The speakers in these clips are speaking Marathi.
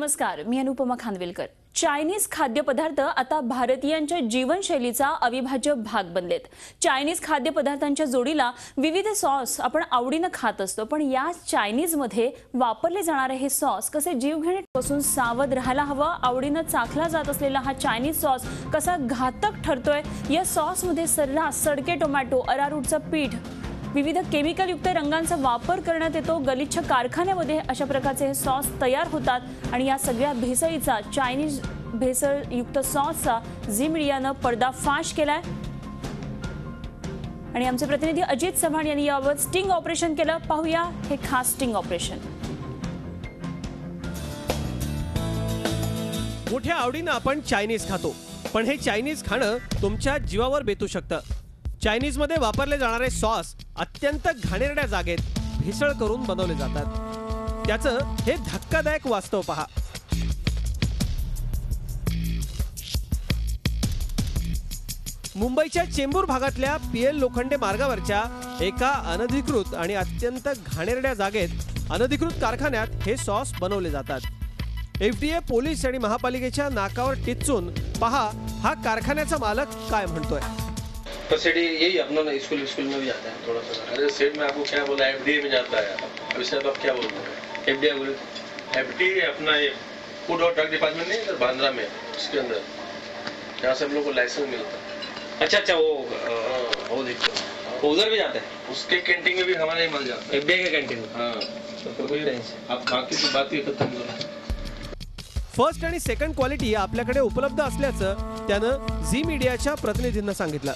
नमस्कार, मी अनुपमा खानविलकर। चायनीज खाद्यपदार्थ आता भारतीयांच्या जीवनशैलीचा अविभाज्य भाग बनलेत। चायनीज खाद्यपदार्थांच्या जोडीला विविध सॉस आपण आवडीने खात असतो, पण या चायनीज मध्ये वापरले जाणारे हे सॉस कसे जीवघेणेपासून सावध राहायला हवं। आवडीने चाखला जात असलेला हा चायनीज सॉस कसा घातक ठरतोय। या सॉस मध्ये सर्रास सडके टोमॅटो, अरारूटचं पीठ, विविध केमिकल युक्त रंगांचा वापर करण्यात येतो। गलिच्छ कारखान्यामध्ये अशा प्रकारचे हे सॉस तयार होतात आणि या सगळ्या भेसळीचा, चायनीज भेसळयुक्त सॉसचा झी मीडियाने पर्दाफाश केलाय आणि आमचे प्रतिनिधी अजित चव्हाण यांनी यावर स्टिंग ऑपरेशन केलं। पाहूया हे खास स्टिंग ऑपरेशन। मोठ्या आवडीने आपण चायनीज खातो, पण हे चायनीज खाणं तुमच्या जीवावर बेतू शकतं। चायनीज मध्ये वापरले जाणारे सॉस अत्यंत घाणेरड्या जागेत भेसळ करून बनवले जातात। त्याचं हे धक्कादायक वास्तव पहा। मुंबईच्या चेंबूर भागातल्या पीएल लोखंडे मार्गावरच्या एका अनधिकृत आणि अत्यंत घाणेरड्या जागेत अनधिकृत कारखान्यात हे सॉस बनवले जातात। एफडीए, पोलीस आणि महापालिकेच्या नाकावर टिच्चून पहा हा कारखान्याचा मालक काय म्हणतोय। तो सेठ यही अपना स्कूल में भी जाता है थोड़ा सा। अरे सेठ में आपको क्या बोला, एफडीए में जाता है। अभी सर आप क्या बोल रहे हैं? एफडीए बोले, एफडीए अपना ये फूड और ड्रग डिपार्टमेंट नहीं है बांद्रा में, उसके अंदर यहाँ से हम लोग को लाइसेंस मिलता है। अच्छा वो देखो उधर भी जाता है। उसके कैंटीन में भी हमारा ही माल जाता है, एफडीए के कैंटीन में। हाँ तो आप बाकी की बात ही खत्म करो। फर्स्ट आणि सेकंड क्वालिटी आपल्याकडे उपलब्ध असल्याचं त्यानं झी मीडियाच्या प्रतिनिधींना सांगितलं।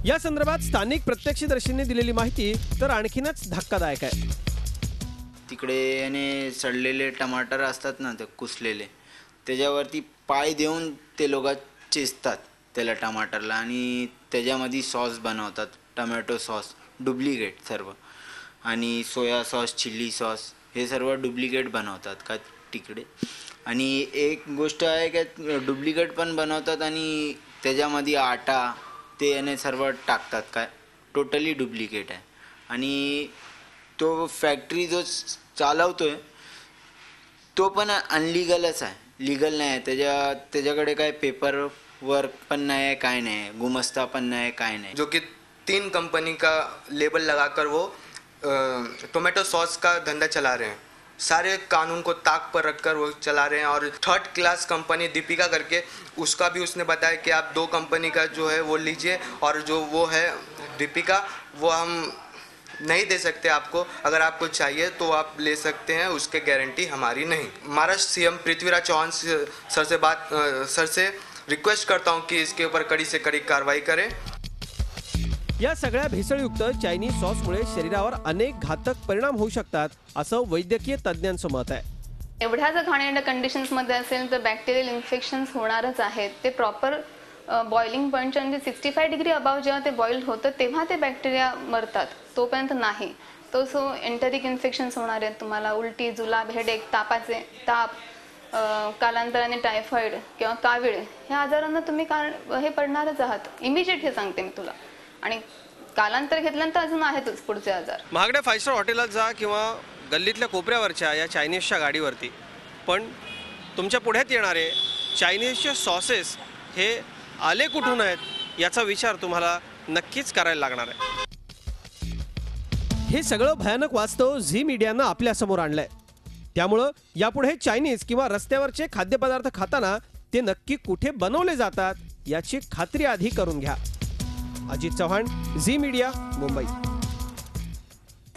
या संदर्भात स्थानिक प्रत्यक्षदर्शींनी दिलेली माहिती तर आणखीनच धक्कादायक आहे। तिकडे याने सडलेले टमाटर असतात ना, ते कुसलेले, त्याच्यावरती पाय देऊन ते लोक चेचतात त्याला टमाटरला आणि त्याच्यामध्ये सॉस बनवतात। टोमॅटो सॉस डुप्लिकेट सर्व, आणि सोया सॉस, चिल्ली सॉस हे सर्व डुप्लिकेट बनवतात का तिकडे। आणि एक गोष्ट आहे की डुप्लिकेट पण बनवतात आणि त्याच्यामध्ये आटा ते याने सर्व टाकतात, काय टोटली डुप्लिकेट आहे। आणि तो फॅक्टरी जो चालवतोय तो पण अनलिगलच आहे, लीगल नाही आहे। त्याच्याकडे काय पेपर वर्क पण नाही आहे, काय नाही आहे, गुमस्ता पण नाही आहे, काय नाही। जो कि 3 कंपनी का लेबल लगाकर वो टोमेटो सॉस का धंधा चला रहे हैं। सारे कानून को ताक पर रखकर वो चला रहे हैं। और 3rd क्लास कंपनी दीपिका करके, उसका भी उसने बताया कि आप 2 कंपनी का जो है वो लीजिए, और जो वो है दीपिका वो हम नहीं दे सकते आपको। अगर आपको चाहिए तो आप ले सकते हैं, उसके गारंटी हमारी नहीं। महाराष्ट्र सीएम पृथ्वीराज चौहान सर से रिक्वेस्ट करता हूं कि इसके ऊपर कड़ी से कड़ी कार्रवाई करें। या सगळ्या भेसळयुक्त चायनीज सॉसमुळे शरीरावर अनेक घातक परिणाम होऊ शकतात असं वैद्यकीय तज्ञांचं मत आहे। एवढ्या जर घाणेरड्या कंडिशन्समध्ये असेल तर बॅक्टेरियल इन्फेक्शन्स होणारच आहेत। ते प्रॉपर बॉइलिंग पॉईंटच्या म्हणजे 65 डिग्री अबाव जेव्हा ते बॉईल होतं तेव्हा ते बॅक्टेरिया मरतात, तोपर्यंत नाही। तो सो एंटरिक इन्फेक्शन्स होणार आहेत तुम्हाला, उलटी, जुलाब, हेडेक, ताप, कालांतराने टायफॉइड किंवा कावीळ ह्या आजारांना तुम्ही हे पडणारच आहात। इमिजिएट हे सांगते मी तुला। आणि कालांतर घेतल्यानंतर अजून आहेतच पुढचे आजार। महागड्या 5 स्टार हॉटेलात जा किंवा गल्लीतल्या कोपऱ्यावरच्या या चायनीजच्या गाडीवरती, पण तुमच्या पुढ्यात येणारे चायनीजचे सॉसेस हे आले कुठून आहेत याचा विचार तुम्हाला नक्कीच करायला लागणार आहे। हे सगळं भयानक वास्तव झी मीडियानं आपल्या समोर आणलंय। त्यामुळं यापुढे चायनीज किंवा रस्त्यावरचे खाद्यपदार्थ खाताना ते नक्की कुठे बनवले जातात याची खात्री आधी करून घ्या। अजित चव्हाण, झी मीडिया, मुंबई।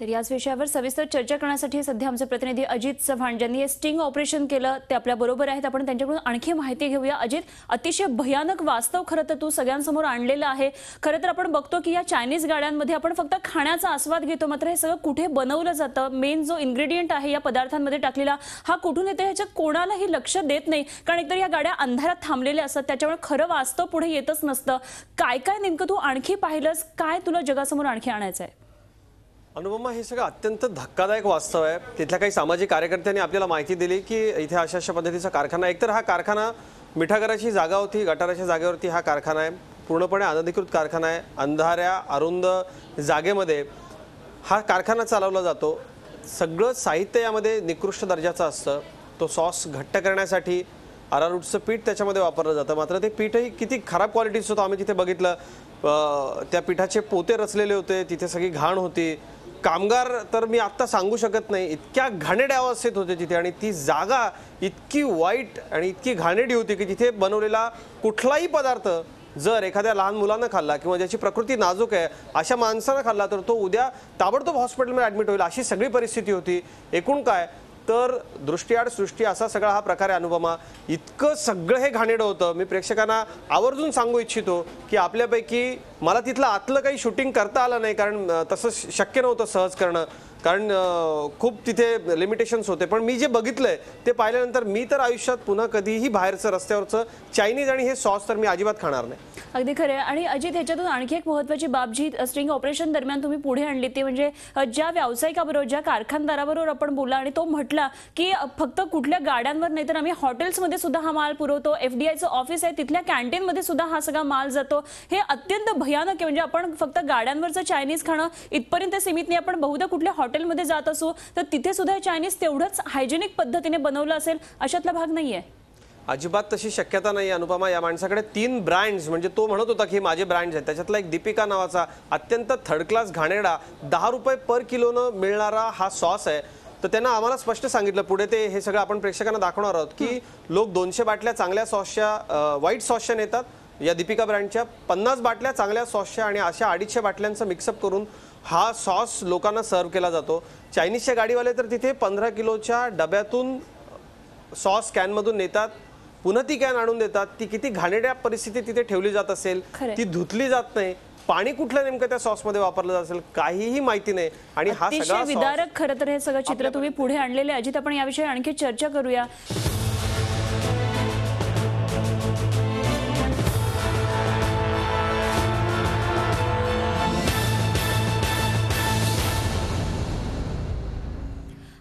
तर याच विषयावर सविस्तर चर्चा करण्यासाठी सध्या आमचे प्रतिनिधी अजित चव्हाण ज्यांनी हे स्टिंग ऑपरेशन केलं ते आपल्या बरोबर आहेत। आपण त्यांच्याकडून आणखी माहिती घेऊया। अजित, अतिशय भयानक वास्तव खरं तर तू सगळ्यांसमोर आणलेलं आहे। खरं तर आपण बघतो की या चायनीज गाड्यांमध्ये आपण फक्त खाण्याचा आस्वाद घेतो, मात्र हे सगळं कुठे बनवलं जातं, मेन जो इन्ग्रेडियंट आहे या पदार्थांमध्ये टाकलेला हा कुठून येतो ह्याच्या कोणालाही लक्ष देत नाही। कारण एकतर या गाड्या अंधारात थांबलेल्या असतात, त्याच्यामुळे खरं वास्तव पुढे येतच नसतं। काय काय नेमकं तू आणखी पाहिलंस, काय तुला जगासमोर आणखी आणायचं आहे? अनुपमा, हे सगळं अत्यंत धक्कादायक वास्तव आहे। तिथल्या काही सामाजिक कार्यकर्त्यांनी आपल्याला माहिती दिली की इथे अशा पद्धतीचा कारखाना, एकतर हा कारखाना मिठागराची जागा होती, गटाराच्या जागेवरती हा कारखाना आहे, पूर्णपणे अनधिकृत कारखाना आहे। अंधाऱ्या अरुंद जागेमध्ये हा कारखाना चालवला जातो। सगळं साहित्य यामध्ये निकृष्ट दर्जाचं असतं. तो सॉस घट्ट करण्यासाठी अरारूटचं पीठ त्याच्यामध्ये वापरलं जातं, मात्र ते पीठही किती खराब क्वालिटीचं होतं. आम्ही तिथे बघितलं, त्या पिठाचे पोते रचलेले होते, तिथे सगळी घाण होती. कामगार तर मी आत्ता सांगू शकत नाही, इतक्या घाणेरड्या अवस्थेत होते तिथे, आणि ती जागा इतकी वाईट आणि इतकी घाणेरडी होती की तिथे बनवलेला कुठलाही पदार्थ जर एखाद्या लहान मुलानं खाल्ला किंवा ज्याची प्रकृती नाजूक आहे अशा माणसानं खाल्ला तर तो उद्या ताबडतोब हॉस्पिटलमध्ये ॲडमिट होईल, अशी सगळी परिस्थिती होती. एकूण काय तर दृष्टीआड सृष्टी असा सगळा हा प्रकार आहे. अनुपमा, इतकं सगळं हे घाणेरडं होतं. मी प्रेक्षकांना आवर्जून सांगू इच्छितो की आपल्यापैकी मला तिथलं आतलं काही शूटिंग करता आलं नाही, कारण तसं शक्य नव्हतं सहज करणं, कारण खूप तिथे लिमिटेशन्स होते. पण मी जे बघितलंय ते पाहिल्यानंतर मी तर आयुष्यात पुन्हा कधीही बाहेरचं रस्त्यावरचं चायनीज आणि हे सॉस तर मी अजिबात खाणार नाही. अगदी खरं आहे. आणि अजित, ह्याच्यातून आणखी एक महत्त्वाची बाब जी स्टिंग ऑपरेशन दरम्यान तुम्ही पुढे आणली ती म्हणजे ज्या व्यावसायिकाबरोबर, ज्या कारखानदाराबरोबर आपण बोलला आणि तो म्हटला की फक्त कुठल्या गाड्यांवर नाही तर आम्ही हॉटेल्समध्ये सुद्धा हा माल पुरवतो, FDIचं ऑफिस आहे तिथल्या कॅन्टीनमध्ये सुद्धा हा सगळा माल जातो. हे अत्यंत भयानक आहे. म्हणजे आपण फक्त गाड्यांवरचं चायनीज खाणं इथपर्यंत सीमित नाही, आपण बहुधा कुठल्या हॉटेलमध्ये जात असू तर तिथे सुद्धा चायनीज तेवढंच हायजेनिक पद्धतीने बनवलं असेल अशातला भाग नाहीये. अजिबात तशी शक्यता नाही. अनुपमा, या माणसाकडे 3 ब्रँड्स, म्हणजे तो म्हणत होता की माझे ब्रँड्स आहेत, त्याच्यातला एक दीपिका नावाचा अत्यंत थर्ड क्लास घाणेरडा 10 रुपये पर किलोनं मिळणारा हा सॉस आहे. तर त्यांना आम्हाला स्पष्ट सांगितलं, पुढे ते हे सगळं आपण प्रेक्षकांना दाखवणार आहोत की लोक 200 बाटल्या चांगल्या सॉसच्या, व्हाईट सॉसच्या नेतात, या दीपिका ब्रँडच्या 50 बाटल्या चांगल्या सॉसच्या, आणि अशा 250 बाटल्यांचं मिक्सअप करून हा सॉस लोकांना सर्व केला जातो. चायनीजच्या गाडीवाले तर तिथे 15 किलोच्या डब्यातून सॉस कॅनमधून नेतात, पुन्हा ती कॅन आणून देतात. ती किती घाणेरड्या परिस्थितीत तिथे ठेवली जात असेल, ती धुतली जात नाही, पाणी कुठलं नेमकं त्या सॉसमध्ये वापरलं जात असेल काहीही माहिती नाही. आणि हा सगळा विदारक खरं तर हे सगळं चित्र तुम्ही पुढे आणलेले. अजित, आपण याविषयी आणखी चर्चा करूया.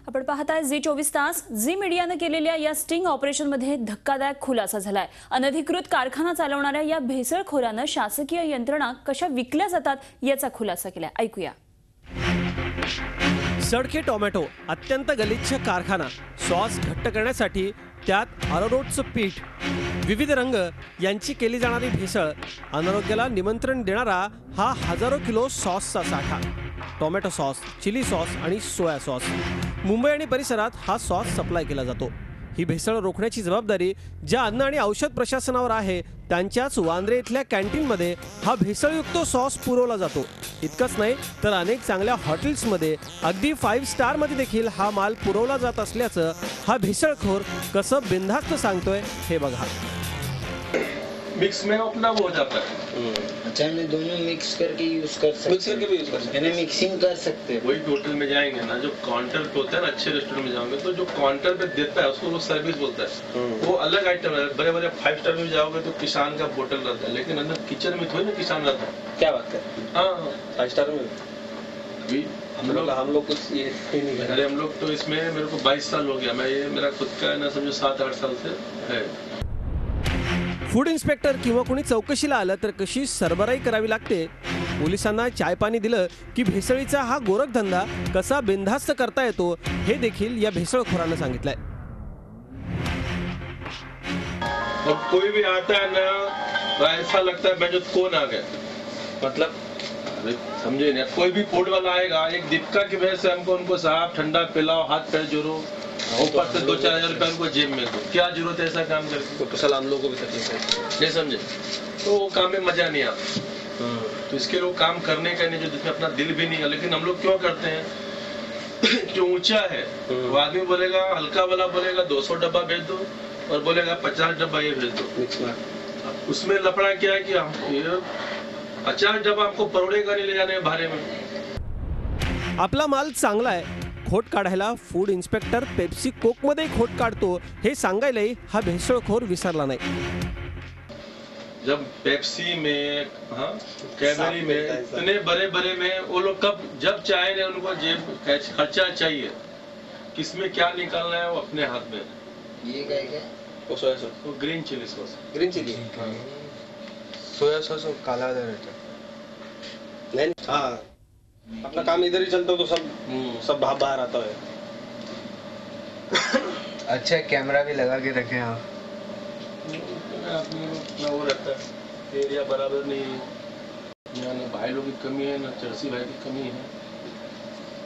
आपण पाहताय झी 24 तास. झी मीडियानं केलेल्या या स्टिंग ऑपरेशनमध्ये धक्कादायक खुलासा झालाय. अनधिकृत कारखाना चालवणाऱ्या या भेसळखोरानं शासकीय यंत्रणा कशा विकल्या जातात याचा खुलासा केलाय. ऐकूया. सडके टोमॅटो, अत्यंत गलिच्छ कारखाना, सॉस घट्ट करण्यासाठी त्यात अरारोटचं पीठ, विविध रंग यांची केली जाणारी भेसळ, अनारोग्याला निमंत्रण देणारा हा हजारो किलो सॉसचा साठा. टोमॅटो सॉस, चिली सॉस आणि सोया सॉस, मुंबई आणि परिसरात हा सॉस सप्लाय केला जातो. ही भेसळ रोखण्याची जबाबदारी ज्या अन्न आणि औषध प्रशासनावर आहे त्यांच्याच वांद्रे इथल्या कॅन्टीनमध्ये हा भेसळयुक्त सॉस पुरवला जातो. इतकंच नाही तर अनेक चांगल्या हॉटेल्समध्ये, अगदी 5 स्टारमध्ये देखील हा माल पुरवला जात असल्याचं हा भेसळखोर कसं बिनधास्त सांगतोय हे बघा. मिक्स में अपना वो हो जाता है. अच्छा, मैं दोनों मिक्स करके यूज कर सकते हैं. मिक्स करके भी यूज कर सकते हैं, मिक्सिंग कर सकते हैं. वही होटल में जाएंगे ना, जो काउंटर पे होता है ना, अच्छे रेस्टोरेंट में जाओगे तो जो काउंटर पे देता है उसको वो सर्विस बोलता है. वो अलग आइटम है. बड़े बड़े 5 स्टार में जाओगे तो किसान का बोतल रहता है, लेकिन अंदर किचन में थोड़ी ना किसान रहता है. क्या बात है? हाँ, 5 स्टार में अभी हम लोग कुछ ये नहीं अरे हम लोग तो इसमें मेरे को 22 साल हो गया. मैं ये मेरा खुद का है ना, समझो 7-8 साल से है. फूड इन्स्पेक्टर किंवा कोणी चौकशीला आलं तर कशी सरबराई करावी लागते, पोलिसांना चाय पाणी दिलं की भेसळीचा हा गोरखधंदा कसा बिनधास्त करता येतो हे देखील या भेसळखोरानं सांगितलंय. अब कोई भी आता है ना, ऐसा लगता है मैं कौन आ गया. मतलब अरे समझे ना, कोई भी फूड वाला आएगा, एक दीपिका की वजह से हमको उनको साहब ठंडा पिलाओ, हाथ पैर जोड़ो, ऊपर से 2-4 हजार रुपया उनको जेब में दो. क्या जरूरत है ऐसा काम करके? तो साला हम लोगों को भी तकलीफ है. नहीं समझे तो वो काम में मजा नहीं आता. तो इसके लोग काम करने का नहीं, जो जिसमें अपना दिल भी नहीं है. लेकिन हम लोग क्यों करते हैं? जो ऊंचा है वो आदमी बोलेगा, हल्का वाला बोलेगा 200 डब्बा भेज दो और बोलेगा 50 डब्बा ये भेज दो. मिक्स में उसमें लफड़ा क्या है कि हम ये 50 डब्बा हमको परोड़ेगा नहीं ले जाने भाड़े में. आपला माल चांगला आहे, खोट काढायला फूड इन्स्पेक्टर पेप्सी कोकमध्ये खोट काढतो हे सांगायलाही हा भेसळखोर विसरला नाही. जब पेप्सी में, हाँ, कैडबरी में, इतने बड़े बड़े में वो लोग कब जब चाहे ना उनको जेब खर्चा चाहिए, किसमें क्या निकालना है वो अपने हाथ में. ये क्या है? वो सोया सॉस, वो green chilli sauce. Green chilli, soya sauce और काला रहता नहीं. हाँ, अपना काम इधर ही चलता तो सब बाहर आता है। अच्छा कैमरा भी लगा के रखे आप। अपना वो रहता है, एरिया बराबर नहीं है, यहाँ ना भाइयों की कमी है, ना चरसी भाई की कमी है,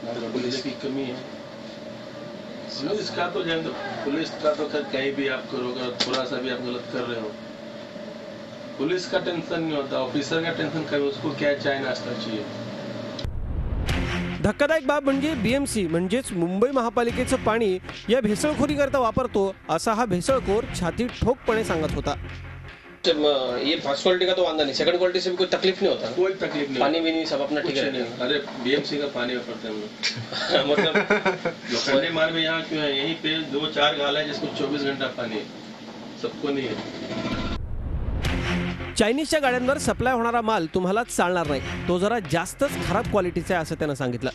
ना पुलिस की कमी है। पुलिस का तो जान दो, पुलिस का तो खैर कहीं भी आप करोगे, थोड़ा सा भी आप गलत कर रहे हो, पुलिस का टेंशन नहीं होता, ऑफिसर का टेंशन कभी, उसको क्या चाय नाश्ता चाहिए। धक्कादायक बाब म्हणजे बीएमसी म्हणजेच मुंबई महापालिकेचं पाणी या भेसळखोरीकरता वापरतो असा हा भेसळखोर छाती ठोकपणे सांगत होता। ये फर्स्ट क्वालिटी का तो वांदा नहीं, सेकंड क्वालिटी से भी कोई तकलीफ नहीं होता। कोई तकलीफ नहीं, पानी भी नहीं, सब अपना ठीक है। अरे बीएमसी का पानी वापरते हैं हम लोग। मतलब लोखंडी माल में यहाँ क्यों है, यहीं पे 2-4 गाला है जिसको 24 घंटा पानी है, सबको नहीं है। चायनीजच्या गाड्यांवर सप्लाय होणारा माल तुम्हाला चालणार नाही, तो जरा जास्तच खराब क्वालिटीचा आहे असं त्यानं सांगितलं।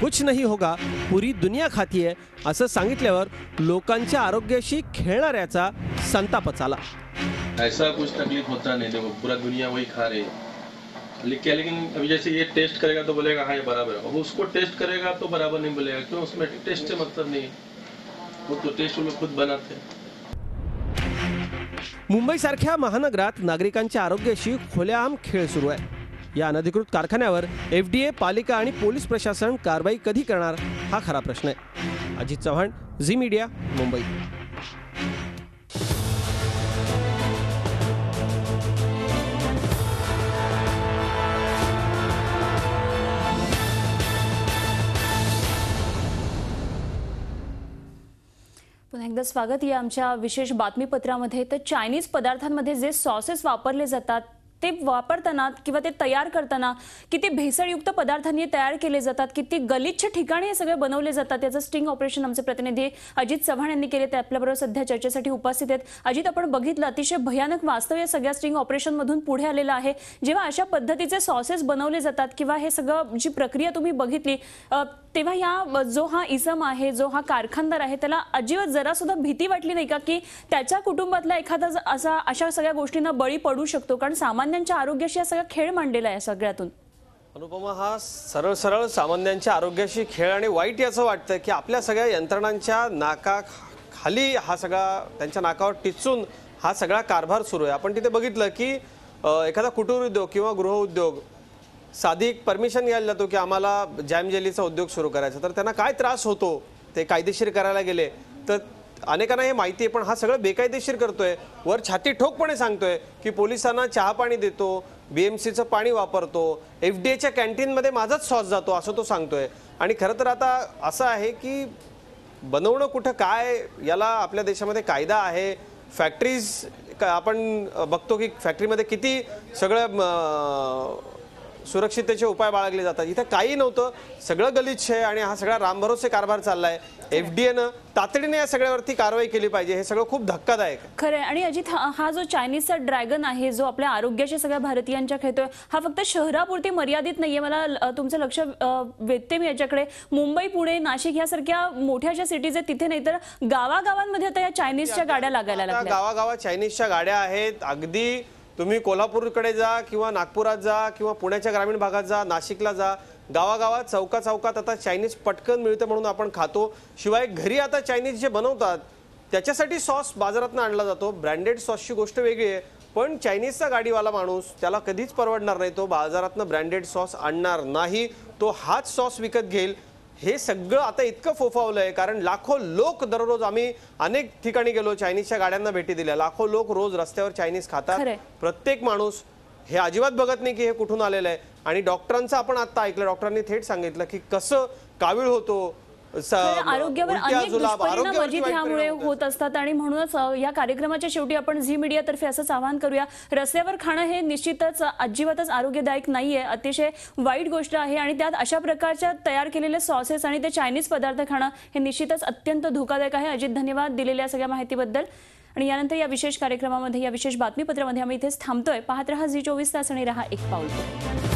कुछ नहीं होगा, पूरी दुनिया खाती है असं सांगितल्यावर लोकांच्या आरोग्याशी खेळणाऱ्याचा संतापच आला। ऐसा कुछ तकलीफ होता नहीं, देखो पूरा दुनिया वही खा रही है, लेकिन अभी जैसे ये टेस्ट करेगा तो बोलेगा हाँ ये बराबर है, अब उसको टेस्ट करेगा तो बराबर नहीं बोलेगा, क्यों, उसमें टेस्ट से मतलब नहीं, वो तो टेस्ट वो खुद बनाते हैं। मुंबई सारख्या महानगरात नागरिकांच्या आरोग्याशी खुलेआम खेळ सुरू आहे। या अनधिकृत कारखान्यावर FDA, पालिका आणि पोलीस प्रशासन कारवाई कधी करणार हा खरा प्रश्न आहे। अजित चव्हाण, झी मीडिया, मुंबई। पुन्हा एकदा स्वागत या आमच्या विशेष बातमीपत्रामध्ये। तर चायनीज पदार्थांमध्ये जे सॉसेस वापरले जातात ते वापरताना किंवा ते तयार करताना किती भेसळयुक्त पदार्थांनी तयार केले जातात, किती गलिच्छ ठिकाणी हे सगळे बनवले जातात, याचं स्टिंग ऑपरेशन आमचे प्रतिनिधी अजित चव्हाण यांनी केले। ते आपल्याबरोबर सध्या चर्चेसाठी उपस्थित आहेत। अजित, आपण बघितलं अतिशय भयानक वास्तव या सगळ्या स्टिंग ऑपरेशनमधून पुढे आलेलं आहे। जेव्हा अशा पद्धतीचे सॉसेस बनवले जातात किंवा हे सगळं जी प्रक्रिया तुम्ही बघितली तेव्हा या जो हा इसम आहे, जो हा कारखानदार आहे, त्याला अजिबात जरा सुद्धा भीती वाटली नाही का की त्याच्या कुटुंबातला एखादा अशा सगळ्या गोष्टींना बळी पडू शकतो? कारण सामान्यांच्या आरोग्याशी हा सगळा खेळ मांडलेला आहे सगळ्यातून। अनुपमा, हा सरळ सरळ सामान्यांच्या आरोग्याशी खेळ आणि वाईट याचं वाटतं की आपल्या सगळ्या यंत्रणांच्या नाकाखाली हा सगळा, त्यांच्या नाकावर टिचून हा सगळा कारभार सुरू आहे। आपण तिथे बघितलं की एखादा कुटीर उद्योग किंवा गृहउद्योग साधी एक परमिशन घ्यायला जातो की आम्हाला जॅम जेलीचा उद्योग सुरू करायचा, तर त्यांना काय त्रास होतो ते कायदेशीर करायला गेले तर अनेकांना हे माहिती आहे, पण हा सगळं बेकायदेशीर करतोय, वर छाती ठोकपणे सांगतोय की पोलिसांना चहा पाणी देतो, BMCचं पाणी वापरतो, FDAच्या कॅन्टीनमध्ये माझाच सॉस जातो असं तो सांगतोय। आणि खरं तर आता असं आहे की बनवणं कुठं काय याला आपल्या देशामध्ये कायदा आहे। फॅक्टरीज आपण बघतो की फॅक्टरीमध्ये किती सगळं सुरक्षिततेचे उपाय बाळगले जातात, इथे काही नव्हतं, सगळं गलिच्छ आहे आणि हा सगळा रामभरोसे कारभार चाललाय। FDAनं तातडीने या सगळ्यावरती कारवाई केली पाहिजे, हे सगळं खूप धक्कादायक आहे। खरं आहे। आणि अजित, हा जो चायनीजचा ड्रॅगन आहे, जो आपल्या आरोग्याशी सगळ्या भारतीयांच्या खेळतोय, हा फक्त शहरापुरती मर्यादित नाहीये। मला तुमचं लक्ष वेधते मी याच्याकडे। मुंबई, पुणे, नाशिक यासारख्या मोठ्या ज्या सिटीज आहेत तिथे नाही तर गावागावांमध्ये आता या चायनीजच्या गाड्या लागायला लागल्या। गावागावात चायनीजच्या गाड्या आहेत। अगदी तुम्ही कोल्हापूरकडे जा किंवा नागपुरात जा किंवा पुण्याच्या ग्रामीण भागात जा, नाशिकला जा, गावागावात चौकात आता चायनीज पटकन मिळतं म्हणून आपण खातो। शिवाय घरी आता चायनीज जे बनवतात त्याच्यासाठी सॉस बाजारातून आणला जातो। ब्रँडेड सॉसची गोष्ट वेगळी आहे, पण चायनीजचा गाडीवाला माणूस त्याला कधीच परवडणार नाही, तो बाजारातून ब्रँडेड सॉस आणणार नाही, तो हाच सॉस विकत घेईल। हे सगळं आता इतकं फोफावलंय कारण लाखो लोक दररोज, आम्ही अनेक ठिकाणी गेलो, चायनीजच्या गाड्यांना भेटी दिल्या, लाखो लोक रोज रस्त्यावर चायनीज खातात। प्रत्येक माणूस हे अजिबात बघत नाही की हे कुठून आलेलं आहे। आणि डॉक्टरांचं आपण आता ऐकलं, डॉक्टरांनी थेट सांगितलं की कसं कावीळ होतो, आरोग्यावर अनेक दुष्परिणाम अजित ह्यामुळे होत असतात। आणि म्हणूनच या कार्यक्रमाच्या शेवटी आपण झी मीडियातर्फे असंच आवाहन करूया, रस्त्यावर खाणं हे निश्चितच अजिबातच आरोग्यदायक नाहीये, अतिशय वाईट गोष्ट आहे। आणि त्यात अशा प्रकारच्या तयार केलेले सॉसेस आणि ते चायनीज पदार्थ खाणं हे निश्चितच अत्यंत धोकादायक आहे। अजित, धन्यवाद दिलेल्या सगळ्या माहितीबद्दल। आणि यानंतर या विशेष कार्यक्रमामध्ये, या विशेष बातमीपत्रामध्ये आम्ही इथेच थांबतोय। पाहत रहा झी 24 तास आणि रहा एक पाऊल पुढे।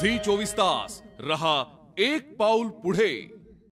झी 24 तास रहा एक पाऊल पुढे।